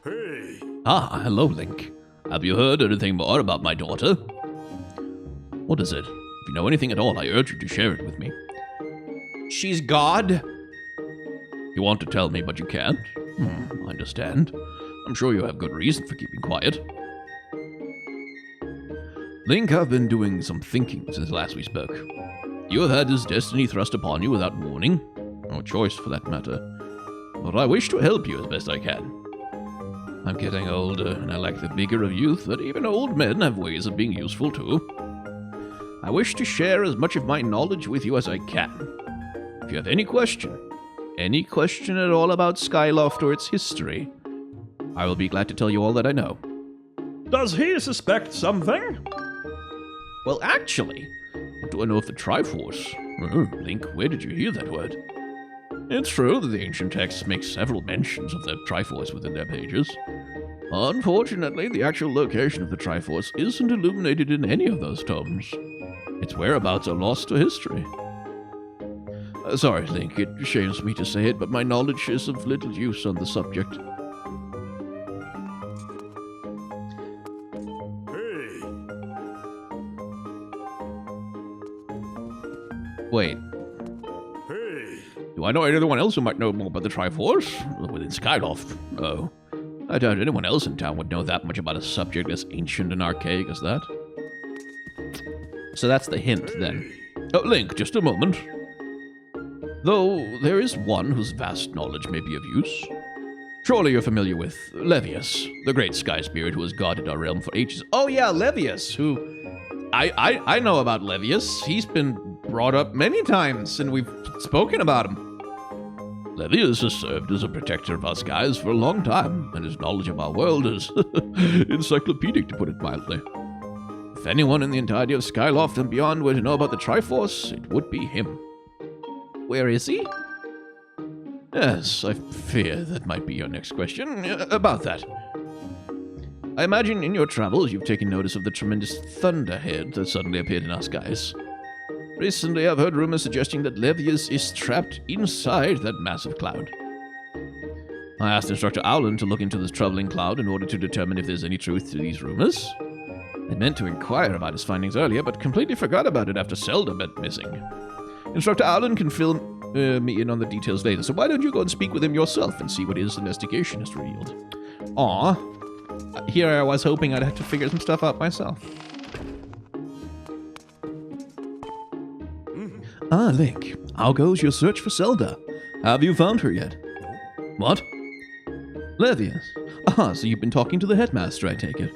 Hey. Ah, hello, Link. Have you heard anything more about my daughter? What is it? If you know anything at all, I urge you to share it with me. She's God? You want to tell me, but you can't? I understand. I'm sure you have good reason for keeping quiet. Link, I've been doing some thinking since last we spoke. You have had this destiny thrust upon you without warning, or choice for that matter. But I wish to help you as best I can. I'm getting older, and I lack the vigor of youth, but even old men have ways of being useful too. I wish to share as much of my knowledge with you as I can. If you have any question at all about Skyloft or its history, I will be glad to tell you all that I know. Does he suspect something? Well, actually, what do I know of the Triforce? Link, where did you hear that word? It's true that the ancient texts make several mentions of the Triforce within their pages. Unfortunately, the actual location of the Triforce isn't illuminated in any of those tomes. Its whereabouts are lost to history. Sorry, Link, it shames me to say it, but my knowledge is of little use on the subject. wait. Do I know anyone else who might know more about the Triforce? Within Skyloft? Oh. I doubt anyone else in town would know that much about a subject as ancient and archaic as that. So that's the hint, then. Oh, Link, just a moment. Though there is one whose vast knowledge may be of use. Surely you're familiar with Levias, the great sky spirit who has guarded our realm for ages. Oh yeah, Levias, who... I know about Levias. He's been brought up many times, and we've spoken about him. Levias has served as a protector of our skies for a long time, and his knowledge of our world is encyclopedic, to put it mildly. If anyone in the entirety of Skyloft and beyond were to know about the Triforce, it would be him. Where is he? Yes, I fear that might be your next question. About that. I imagine in your travels you've taken notice of the tremendous thunderhead that suddenly appeared in our skies. Recently, I've heard rumors suggesting that Levias is trapped inside that massive cloud. I asked Instructor Owlin to look into this troubling cloud in order to determine if there's any truth to these rumors. I meant to inquire about his findings earlier, but completely forgot about it after Zelda went missing. Instructor Owlin can fill me in on the details later, so why don't you go and speak with him yourself and see what his investigation has revealed? Aw. Here I was hoping I'd have to figure some stuff out myself. Ah, Link, how goes your search for Zelda? Have you found her yet? What? Levias. Ah, so you've been talking to the headmaster, I take it.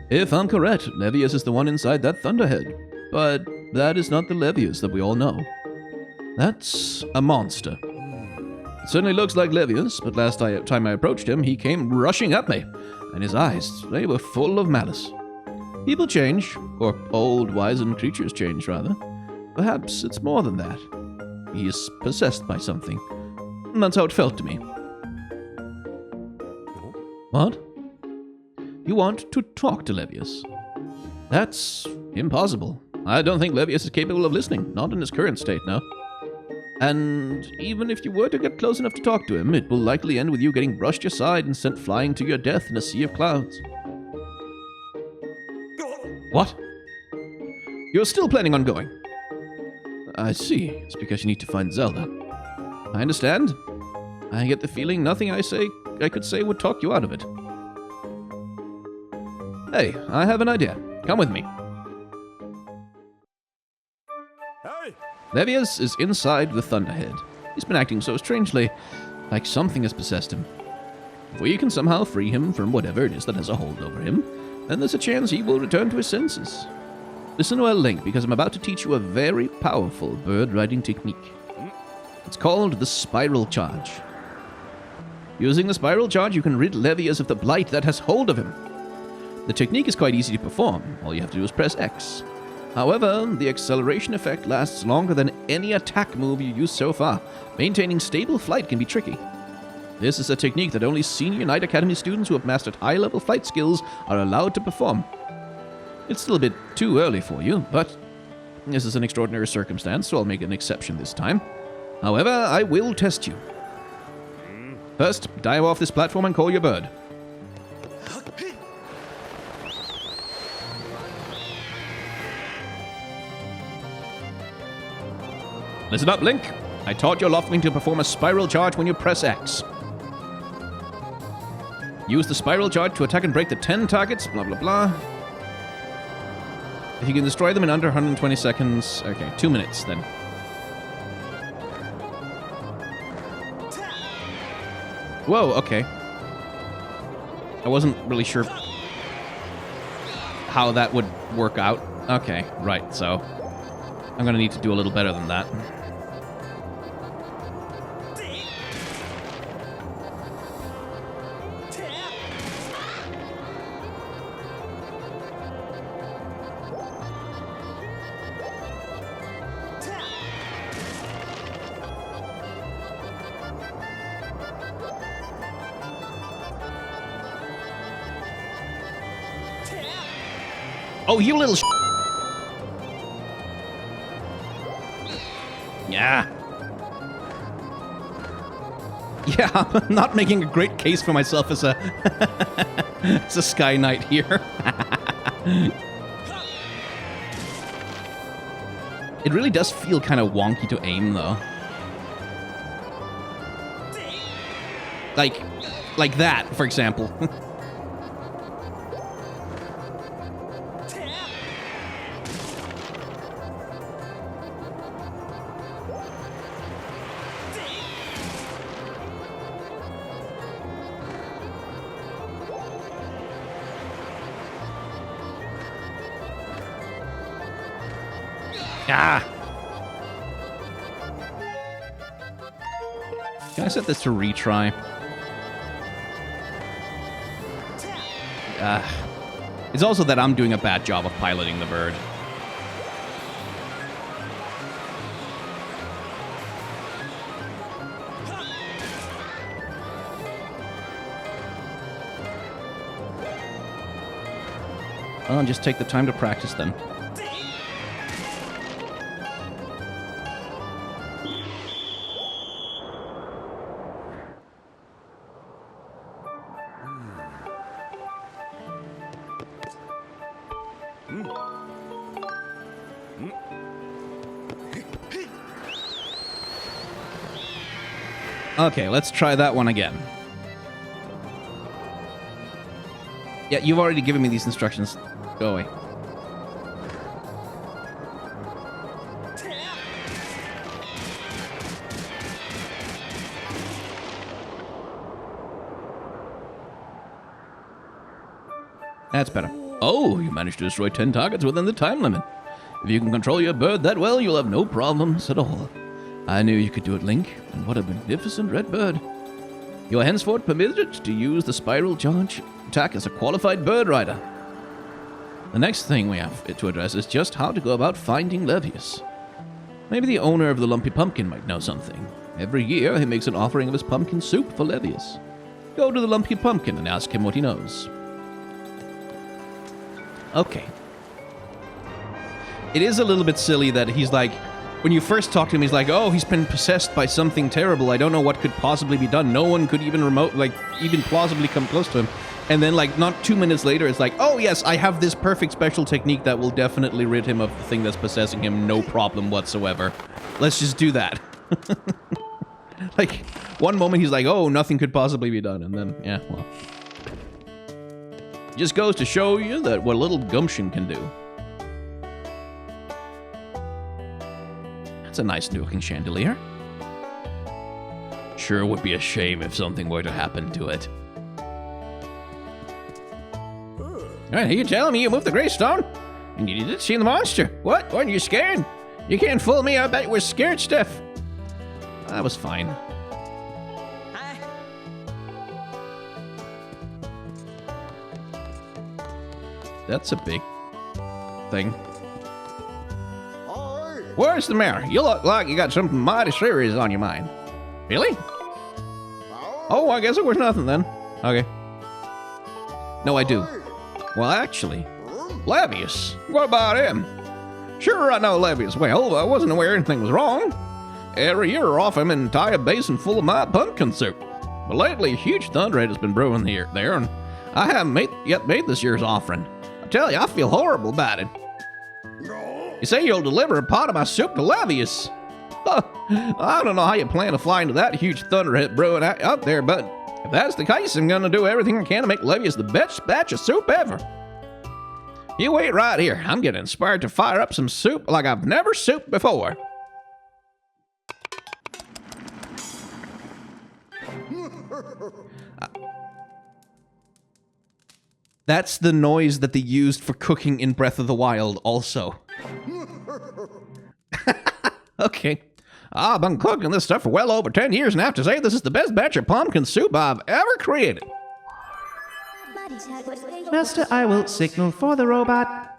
If I'm correct, Levias is the one inside that thunderhead. But that is not the Levias that we all know. That's a monster. It certainly looks like Levias, but last time I approached him, he came rushing at me, and his eyes, they were full of malice. People change, or old, wizened creatures change, rather. Perhaps it's more than that. He is possessed by something. That's how it felt to me. What? You want to talk to Levias? That's impossible. I don't think Levias is capable of listening, not in his current state, no. And even if you were to get close enough to talk to him, it will likely end with you getting brushed aside and sent flying to your death in a sea of clouds. What? You're still planning on going? I see. It's because you need to find Zelda. I understand. I get the feeling nothing I could say would talk you out of it. Hey, I have an idea. Come with me. Hey! Levias is inside the Thunderhead. He's been acting so strangely, like something has possessed him. If we can somehow free him from whatever it is that has a hold over him, then there's a chance he will return to his senses. Listen well, Link, because I'm about to teach you a very powerful bird riding technique. It's called the Spiral Charge. Using the Spiral Charge, you can rid Levias of the blight that has hold of him. The technique is quite easy to perform. All you have to do is press X. However, the acceleration effect lasts longer than any attack move you used so far. Maintaining stable flight can be tricky. This is a technique that only senior Knight Academy students who have mastered high-level flight skills are allowed to perform. It's still a bit too early for you, but this is an extraordinary circumstance, so I'll make an exception this time. However, I will test you. First, dive off this platform and call your bird. Listen up, Link. I taught your Loftwing to perform a spiral charge when you press X. Use the spiral charge to attack and break the 10 targets, blah blah blah. If you can destroy them in under 120 seconds... Okay, 2 minutes, then. Whoa, okay. I wasn't really sure how that would work out. Okay, right, so... I'm gonna need to do a little better than that. Oh, you little sh**. Yeah. Yeah, I'm not making a great case for myself as a as a Sky Knight here. It really does feel kind of wonky to aim, though. Like that, for example. Ah! Can I set this to retry? It's also that I'm doing a bad job of piloting the bird. I'll just take the time to practice then. Okay, let's try that one again. Yeah, you've already given me these instructions. Go away. That's better. Oh, you managed to destroy 10 targets within the time limit. If you can control your bird that well, you'll have no problems at all. I knew you could do it, Link, and what a magnificent red bird. You are henceforth permitted to use the Spiral Charge attack as a qualified bird rider. The next thing we have to address is just how to go about finding Levias. Maybe the owner of the Lumpy Pumpkin might know something. Every year, he makes an offering of his pumpkin soup for Levias. Go to the Lumpy Pumpkin and ask him what he knows. Okay. It is a little bit silly that he's like, when you first talk to him, he's like, oh, he's been possessed by something terrible. I don't know what could possibly be done. No one could even even plausibly come close to him. And then, like, not 2 minutes later, it's like, oh, yes, I have this perfect special technique that will definitely rid him of the thing that's possessing him. No problem whatsoever. Let's just do that. Like, one moment he's like, oh, nothing could possibly be done. And then, yeah, well. Just goes to show you that what a little gumption can do. That's a nice looking chandelier. Sure would be a shame if something were to happen to it. Are you telling me you moved the gray stone? And you didn't see the monster? What? Weren't you scared? You can't fool me. I bet you were scared stiff. That was fine. That's a big thing. Where's the mayor? You look like you got something mighty serious on your mind. Really? Oh, I guess it was nothing then. Okay. No, I do. Well, actually, Levias. What about him? Sure, I know Levias well. I wasn't aware anything was wrong. Every year I offer him an entire basin full of my pumpkin soup. But lately, a huge thunderhead has been brewing there, and I haven't yet made this year's offering. I tell you, I feel horrible about it. You say you'll deliver a pot of my soup to Levias. I don't know how you plan to fly into that huge thunderhead brewing out there, but if that's the case, I'm going to do everything I can to make Levias the best batch of soup ever. You wait right here. I'm getting inspired to fire up some soup like I've never souped before. That's the noise that they used for cooking in Breath of the Wild also. Okay. I've been cooking this stuff for well over 10 years, and I have to say this is the best batch of pumpkin soup I've ever created. Master, I will signal for the robot.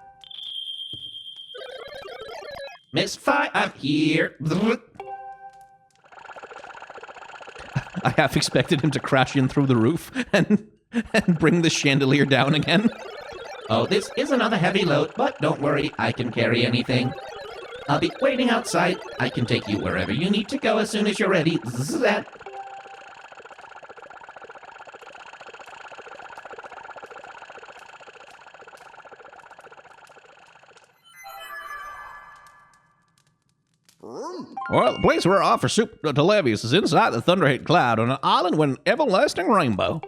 Misfire, I'm here. I half expected him to crash in through the roof and bring the chandelier down again. Oh, this is another heavy load, but don't worry, I can carry anything. I'll be waiting outside. I can take you wherever you need to go as soon as you're ready. Zzz. Well, the place where I offer soup to Levias is inside the Thunderhead Cloud on an island with an everlasting rainbow.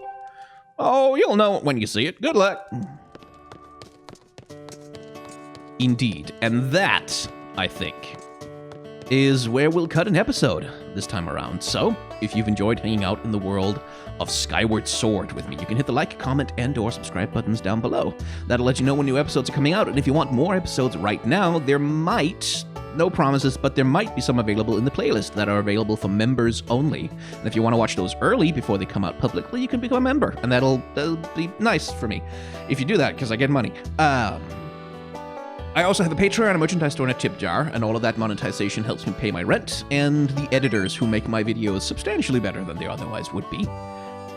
Oh, you'll know it when you see it. Good luck. Indeed, and that, I think, is where we'll cut an episode this time around. So, if you've enjoyed hanging out in the world of Skyward Sword with me, you can hit the like, comment, and or subscribe buttons down below. That'll let you know when new episodes are coming out, and if you want more episodes right now, there might, no promises, but there might be some available in the playlist that are available for members only. And if you want to watch those early before they come out publicly, you can become a member, and that'll be nice for me if you do that, because I get money. I also have a Patreon, a merchandise store, and a tip jar, and all of that monetization helps me pay my rent, and the editors who make my videos substantially better than they otherwise would be.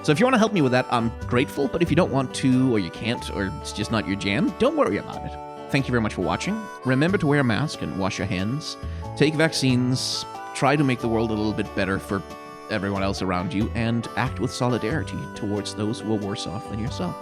So if you want to help me with that, I'm grateful, but if you don't want to, or you can't, or it's just not your jam, don't worry about it. Thank you very much for watching. Remember to wear a mask and wash your hands. Take vaccines. Try to make the world a little bit better for everyone else around you, and act with solidarity towards those who are worse off than yourself.